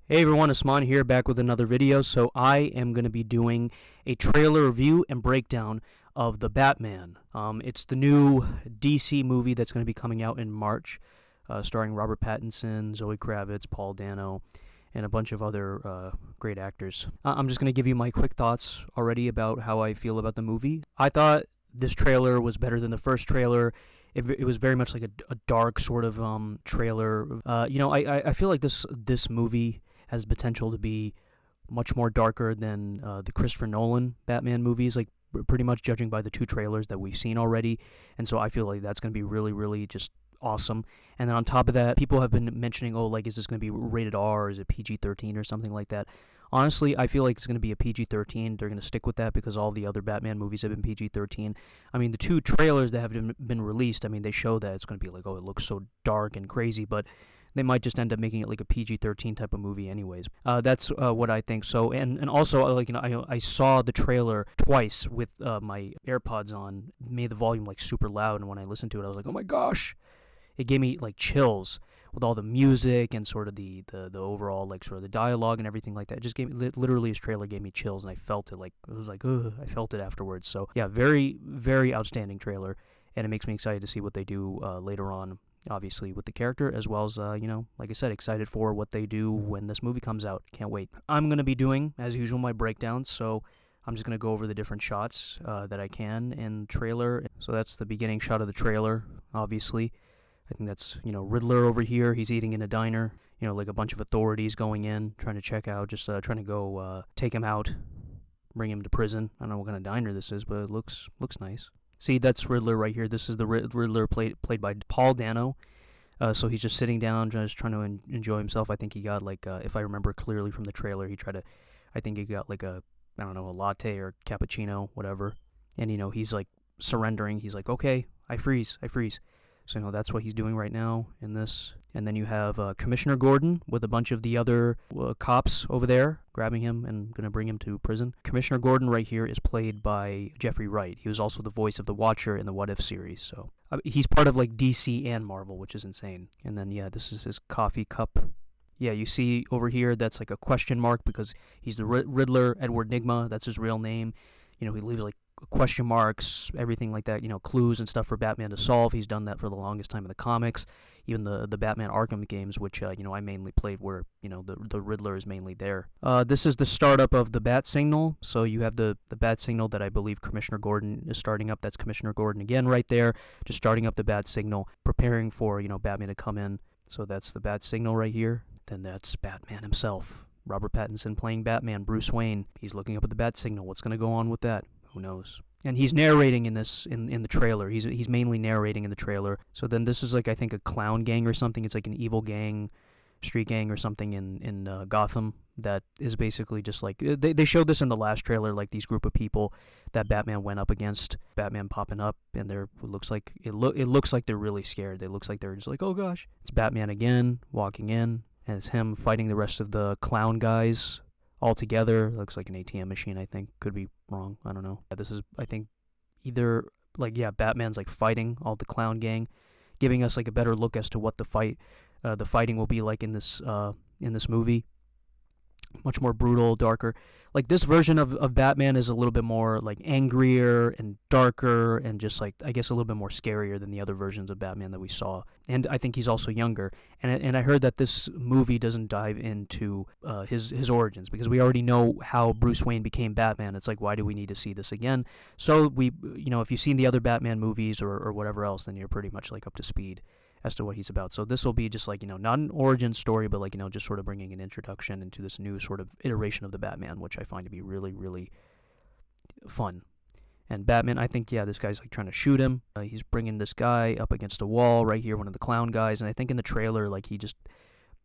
Hey everyone, Usman here, back with another video. So I am going to be doing a trailer review and breakdown of The Batman. It's the new DC movie that's going to be coming out in March, starring Robert Pattinson, Zoe Kravitz, Paul Dano, and a bunch of other great actors. I'm just going to give you my quick thoughts already about how I feel about the movie. I thought this trailer was better than the first trailer. It was very much like a dark sort of trailer. I feel like this movie has potential to be much more darker than the Christopher Nolan Batman movies, like pretty much judging by the two trailers that we've seen already. And so I feel like that's going to be really, really just awesome. And then on top of that, people have been mentioning, oh, like, is this going to be rated R, or is it PG-13 or something like that? Honestly, I feel like it's going to be a PG-13. They're going to stick with that because all the other Batman movies have been PG-13. I mean, the two trailers that have been released, I mean, they show that it's going to be like, oh, it looks so dark and crazy, but they might just end up making it like a PG-13 type of movie anyways. That's what I think. So, and also, I saw the trailer twice with my AirPods on, made the volume like super loud, and when I listened to it, I was like, oh my gosh. It gave me like chills with all the music and sort of the overall like sort of the dialogue and everything like that. It just gave me, literally, his trailer gave me chills, and I felt it, like, it was like, ugh, I felt it afterwards. So yeah, very, very outstanding trailer, and it makes me excited to see what they do later on, obviously, with the character, as well as, like I said, excited for what they do when this movie comes out. Can't wait. I'm going to be doing, as usual, my breakdowns, so I'm just going to go over the different shots that I can in the trailer. So that's the beginning shot of the trailer, obviously. I think that's, Riddler over here. He's eating in a diner, like a bunch of authorities going in, trying to check out, just trying to go take him out, bring him to prison. I don't know what kind of diner this is, but it looks nice. See, that's Riddler right here. This is the Riddler played by Paul Dano. So he's just sitting down, just trying to enjoy himself. I think he got like, if I remember clearly from the trailer, I think he got like a latte or cappuccino, whatever. And, he's like surrendering. He's like, okay, I freeze. So, that's what he's doing right now in this. And then you have Commissioner Gordon with a bunch of the other cops over there, grabbing him and going to bring him to prison. Commissioner Gordon right here is played by Jeffrey Wright. He was also the voice of the Watcher in the What If series. So he's part of like DC and Marvel, which is insane. And then, yeah, this is his coffee cup. Yeah, you see over here, that's like a question mark because he's the Riddler, Edward Nygma. That's his real name. He leaves like question marks, everything like that, clues and stuff for Batman to solve. He's done that for the longest time in the comics. Even the Batman Arkham games, which, I mainly played, where, the Riddler is mainly there. This is the startup of the Bat Signal. So you have the Bat Signal that I believe Commissioner Gordon is starting up. That's Commissioner Gordon again right there, just starting up the Bat Signal, preparing for, Batman to come in. So that's the Bat Signal right here. Then that's Batman himself. Robert Pattinson playing Batman, Bruce Wayne. He's looking up at the Bat Signal. What's going to go on with that? Who knows? And he's narrating in this in the trailer. He's mainly narrating in the trailer. So then this is like, I think, a clown gang or something. It's like an evil gang, street gang or something in Gotham that is basically just like, they showed this in the last trailer, like these group of people that Batman went up against. Batman popping up, and it looks like they're really scared. It looks like they're just like, oh gosh, it's Batman again walking in, and it's him fighting the rest of the clown guys all together. Looks like an ATM machine, I think. Could be wrong. I don't know. This is, I think, either like, yeah, Batman's like fighting all the clown gang, giving us like a better look as to what the fighting will be like in this movie. Much more brutal, darker. Like, this version of Batman is a little bit more like angrier and darker, and just like, I guess, a little bit more scarier than the other versions of Batman that we saw. And I think he's also younger. And I heard that this movie doesn't dive into his origins, because we already know how Bruce Wayne became Batman. It's like, why do we need to see this again? So we, if you've seen the other Batman movies or whatever else, then you're pretty much like up to speed as to what he's about. So this will be just like, not an origin story, but like, just sort of bringing an introduction into this new sort of iteration of the Batman, which I find to be really, really fun. And Batman, I think, yeah, this guy's like trying to shoot him. He's bringing this guy up against a wall right here, one of the clown guys. And I think in the trailer, like, he just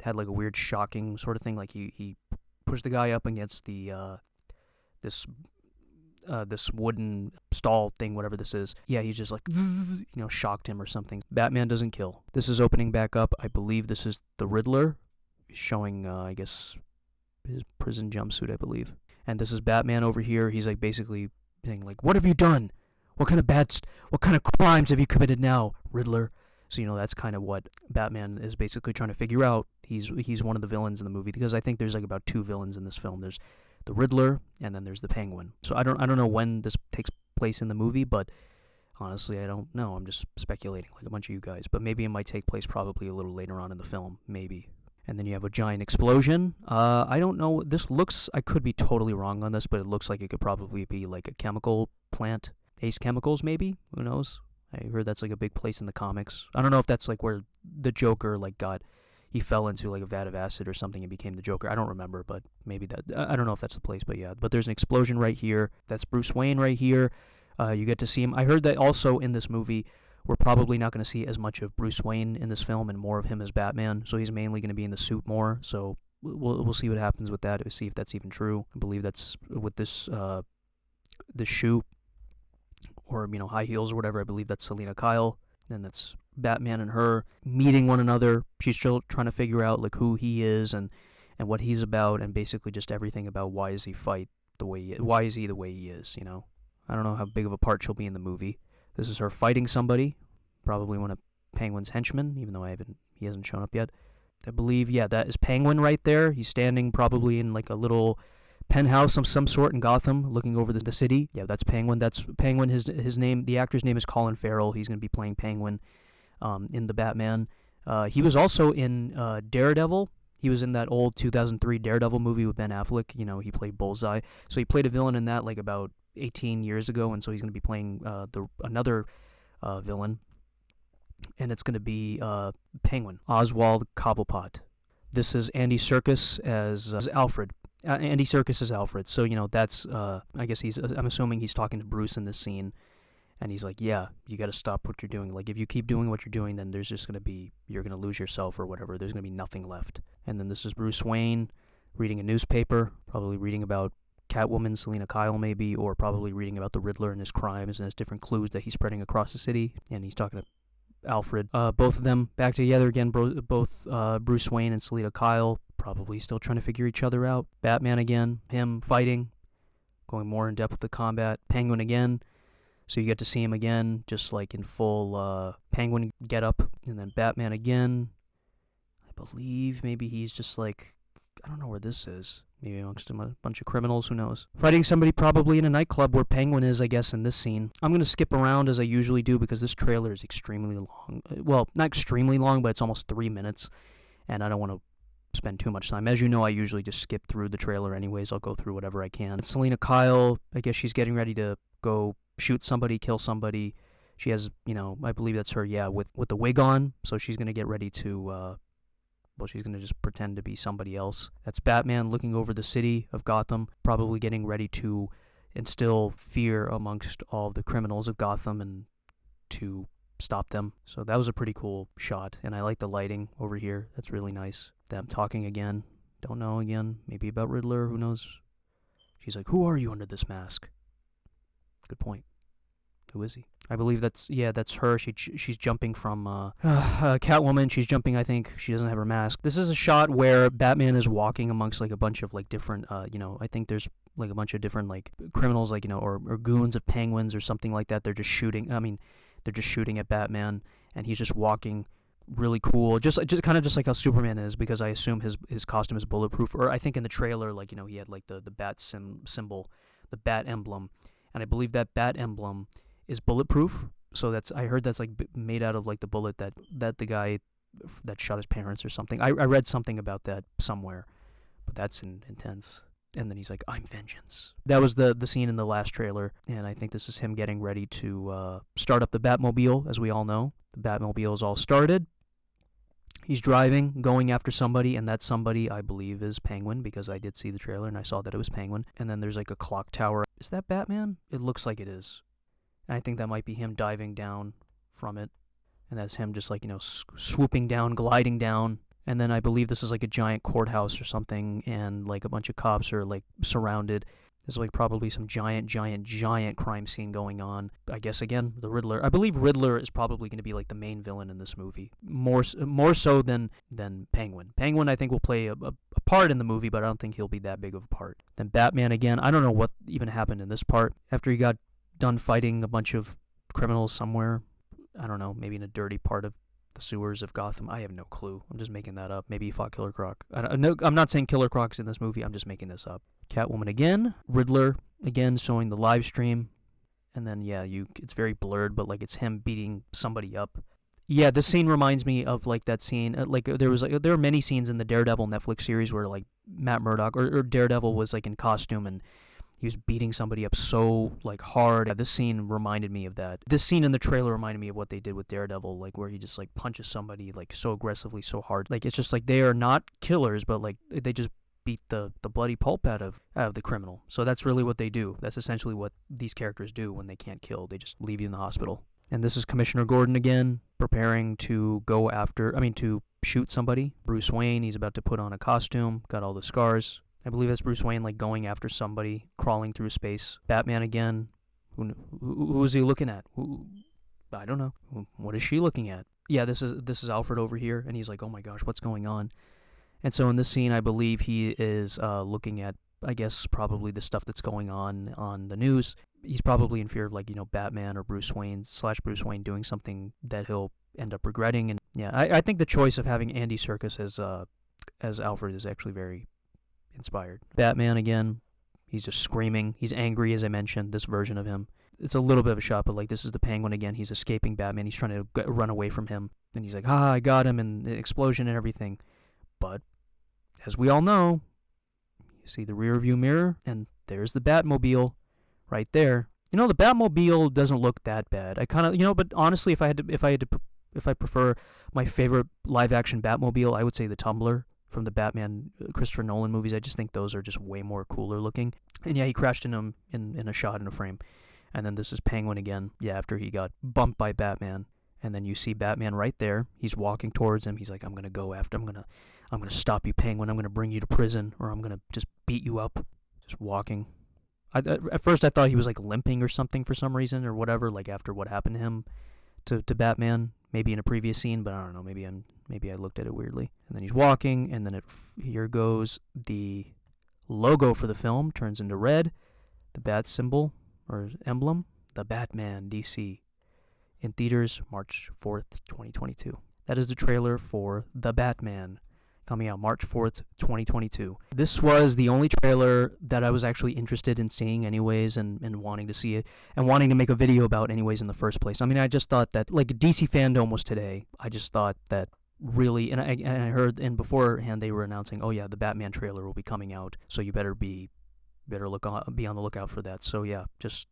had like a weird shocking sort of thing. Like he pushed the guy up against the this wooden stall thing, whatever this is. Yeah, he's just like, shocked him or something. Batman doesn't kill. This is opening back up. I believe this is the Riddler showing, I guess, his prison jumpsuit, I believe. And this is Batman over here. He's like basically saying like, what have you done? What kind of crimes have you committed now, Riddler? So, that's kind of what Batman is basically trying to figure out. He's one of the villains in the movie, because I think there's like about 2 villains in this film. There's the Riddler, and then there's the Penguin. So I don't know when this takes place in the movie, but honestly, I don't know. I'm just speculating like a bunch of you guys. But maybe it might take place probably a little later on in the film, maybe. And then you have a giant explosion. I don't know. This looks, I could be totally wrong on this, but it looks like it could probably be like a chemical plant. Ace Chemicals, maybe? Who knows? I heard that's like a big place in the comics. I don't know if that's like where the Joker he fell into like a vat of acid or something and became the Joker. I don't remember, but maybe that, I don't know if that's the place, but yeah. But there's an explosion right here. That's Bruce Wayne right here. You get to see him. I heard that also in this movie, we're probably not going to see as much of Bruce Wayne in this film and more of him as Batman. So he's mainly going to be in the suit more. So we'll see what happens with that. We'll see if that's even true. I believe that's with this shoe, or high heels or whatever. I believe that's Selina Kyle, and that's Batman and her meeting one another. She's still trying to figure out like who he is and what he's about, and basically just everything about why is he the way he is. I don't know how big of a part she'll be in the movie. This is her fighting somebody, probably one of Penguin's henchmen, even though he hasn't shown up yet. I believe, yeah, that is Penguin right there. He's standing probably in like a little penthouse of some sort in Gotham, looking over the city. Yeah, that's Penguin. That's Penguin. His name, the actor's name is Colin Farrell. He's going to be playing Penguin in the Batman. He was also in Daredevil. He was in that old 2003 Daredevil movie with Ben Affleck. He played Bullseye. So he played a villain in that like about 18 years ago, and so he's going to be playing another villain, and it's going to be Penguin, Oswald Cobblepot. This is Andy Serkis as Alfred. Andy Serkis is Alfred, so that's I guess I'm assuming he's talking to Bruce in this scene, and he's like, yeah, you got to stop what you're doing. Like, if you keep doing what you're doing, then there's just you're gonna lose yourself or whatever. There's gonna be nothing left. And then this is Bruce Wayne reading a newspaper, probably reading about Catwoman, Selina Kyle maybe, or probably reading about the Riddler and his crimes and his different clues that he's spreading across the city. And he's talking to Alfred. Both of them back together again, both Bruce Wayne and Selina Kyle, probably still trying to figure each other out. Batman again, him fighting, going more in depth with the combat. Penguin again, so you get to see him again, just like in full Penguin getup. And then Batman again, I believe maybe he's just like, I don't know where this is. Maybe amongst a bunch of criminals, who knows. Fighting somebody probably in a nightclub where Penguin is, I guess, in this scene. I'm going to skip around as I usually do because this trailer is extremely long. Well, not extremely long, but it's almost 3 minutes, and I don't want to spend too much time. As you know, I usually just skip through the trailer anyways. I'll go through whatever I can. Selina Kyle, I guess she's getting ready to go shoot somebody, kill somebody. She has, I believe that's her, yeah, with the wig on, so she's going to get ready to... she's going to just pretend to be somebody else. That's Batman looking over the city of Gotham, probably getting ready to instill fear amongst all of the criminals of Gotham and to stop them. So that was a pretty cool shot, and I like the lighting over here. That's really nice. Them talking again. Don't know again. Maybe about Riddler. Who knows? She's like, who are you under this mask? Good point. Who is he? I believe that's her. She's jumping from Catwoman. She's jumping, I think. She doesn't have her mask. This is a shot where Batman is walking amongst like a bunch of like different, I think there's like a bunch of different like criminals, like, or goons of penguins or something like that. They're just shooting at Batman, and he's just walking really cool. Just kind of just like how Superman is, because I assume his costume is bulletproof. Or I think in the trailer, like, he had like the bat symbol, the bat emblem. And I believe that bat emblem is bulletproof, so I heard that's like made out of like the bullet that the guy that shot his parents or something. I read something about that somewhere, but that's intense. And then he's like, I'm vengeance. That was the scene in the last trailer, and I think this is him getting ready to start up the Batmobile. As we all know, the Batmobile is all started. He's driving, going after somebody, and that somebody, I believe, is Penguin, because I did see the trailer and I saw that it was Penguin. And then there's like a clock tower. Is that Batman? It looks like it is. And I think that might be him diving down from it. And that's him just like, swooping down, gliding down. And then I believe this is like a giant courthouse or something, and like a bunch of cops are like surrounded. There's like probably some giant crime scene going on. I guess, again, the Riddler. I believe Riddler is probably going to be like the main villain in this movie. More so than Penguin. Penguin, I think, will play a part in the movie, but I don't think he'll be that big of a part. Then Batman again. I don't know what even happened in this part. After he got done fighting a bunch of criminals somewhere, I don't know, maybe in a dirty part of the sewers of Gotham. I have no clue. I'm just making that up. Maybe he fought Killer Croc. No, I'm not saying Killer Croc's in this movie. I'm just making this up. Catwoman again. Riddler again, showing the live stream. And then, yeah, it's very blurred, but, like, it's him beating somebody up. Yeah, this scene reminds me of, like, that scene. There are many scenes in the Daredevil Netflix series where, like, Matt Murdock or Daredevil was, like, in costume and he was beating somebody up so, like, hard. This scene reminded me of that. This scene in the trailer reminded me of what they did with Daredevil, like, where he just, like, punches somebody, like, so aggressively, so hard. Like, it's just, like, they are not killers, but, like, they just beat the bloody pulp out of the criminal. So that's really what they do. That's essentially what these characters do when they can't kill. They just leave you in the hospital. And this is Commissioner Gordon again, preparing to to shoot somebody. Bruce Wayne, he's about to put on a costume, got all the scars. I believe that's Bruce Wayne, like, going after somebody, crawling through space. Batman again. Who is he looking at? I don't know. What is she looking at? Yeah, this is Alfred over here, and he's like, oh my gosh, what's going on? And so in this scene, I believe he is looking at, I guess, probably the stuff that's going on the news. He's probably in fear of, like, Batman or Bruce Wayne doing something that he'll end up regretting. And yeah, I think the choice of having Andy Serkis as Alfred is actually very inspired. Batman again, he's just screaming. He's angry, as I mentioned, this version of him. It's a little bit of a shot, but, like, this is the Penguin again. He's escaping Batman. He's trying to run away from him. And he's like, I got him, and the explosion and everything. But, as we all know, you see the rear view mirror, and there's the Batmobile right there. The Batmobile doesn't look that bad. I kind of, but honestly, if I prefer my favorite live action Batmobile, I would say the Tumbler from the Batman Christopher Nolan movies. I just think those are just way more cooler looking. And yeah, he crashed in them in a shot in a frame. And then this is Penguin again. Yeah, after he got bumped by Batman. And then you see Batman right there. He's walking towards him. He's like, I'm gonna stop you, Penguin. I'm gonna bring you to prison, or I'm gonna just beat you up. Just walking. At first I thought he was, like, limping or something for some reason or whatever, like, after what happened to him to Batman, maybe in a previous scene, but I don't know, maybe I looked at it weirdly. And then he's walking, and then here goes the logo for the film, turns into red, the bat symbol or emblem, the Batman DC. In theaters, March 4th, 2022. That is the trailer for The Batman, coming out March 4th, 2022. This was the only trailer that I was actually interested in seeing anyways, and wanting to see it, and wanting to make a video about anyways in the first place. I mean, I just thought that, like, DC fandom was today. I just thought that really, and I heard, and beforehand they were announcing, oh yeah, the Batman trailer will be coming out, so you better be on the lookout for that. So yeah,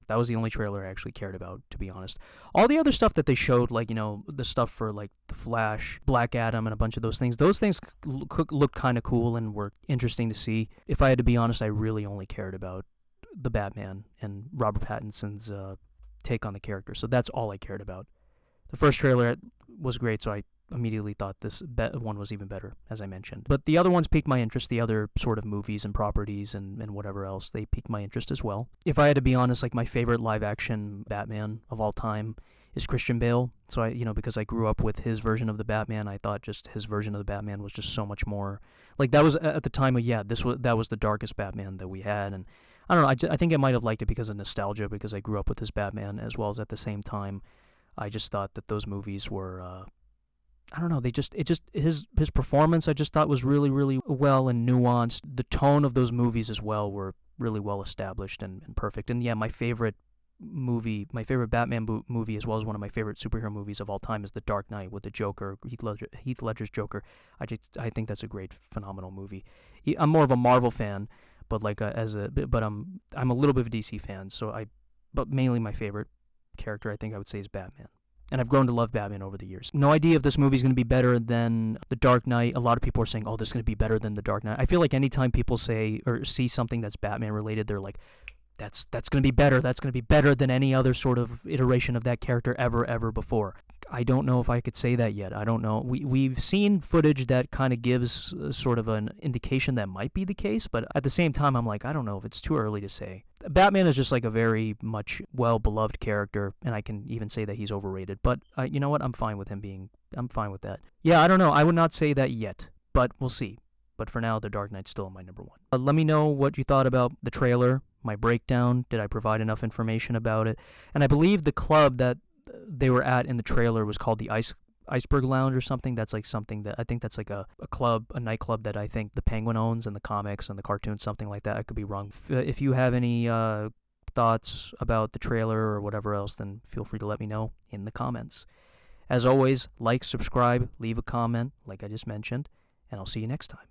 that was the only trailer I actually cared about, to be honest. All the other stuff that they showed, like, the stuff for, like, The Flash, Black Adam, and a bunch of those things looked kind of cool and were interesting to see. If I had to be honest, I really only cared about the Batman and Robert Pattinson's take on the character. So that's all I cared about. The first trailer was great, so I immediately thought this one was even better, as I mentioned. But the other ones piqued my interest. The other sort of movies and properties and whatever else, they piqued my interest as well. If I had to be honest, like, my favorite live-action Batman of all time is Christian Bale. So because I grew up with his version of the Batman, I thought just his version of the Batman was just so much more, like, that was at the time of, that was the darkest Batman that we had. And I don't know, I think I might have liked it because of nostalgia, because I grew up with his Batman, as well as at the same time, I just thought that those movies were, I don't know, his performance I just thought was really, really well and nuanced. The tone of those movies as well were really well established and perfect. And yeah, my favorite Batman movie, as well as one of my favorite superhero movies of all time, is The Dark Knight with the Joker, Heath Ledger's Joker. I think that's a great, phenomenal movie. I'm more of a Marvel fan, but I'm a little bit of a DC fan. But mainly my favorite character, I think I would say, is Batman. And I've grown to love Batman over the years. No idea if this movie's going to be better than The Dark Knight. A lot of people are saying, oh, this is going to be better than The Dark Knight. I feel like anytime people say or see something that's Batman related, they're like, that's going to be better. That's going to be better than any other sort of iteration of that character ever before. I don't know if I could say that yet. I don't know. We've seen footage that kind of gives sort of an indication that might be the case, but at the same time, I'm like, I don't know if it's too early to say. Batman is just like a very much well-beloved character, and I can even say that he's overrated, but you know what? I'm fine with that. Yeah, I don't know. I would not say that yet, but we'll see. But for now, The Dark Knight's still my number one. Let me know what you thought about the trailer, my breakdown. Did I provide enough information about it? And I believe the club that they were at in the trailer was called the Iceberg Lounge or something. That's like something that I think that's like a club, a nightclub that I think the Penguin owns in the comics and the cartoons, something like that. I could be wrong. If you have any thoughts about the trailer or whatever else, then feel free to let me know in the comments. As always, like, subscribe, leave a comment, like I just mentioned, and I'll see you next time.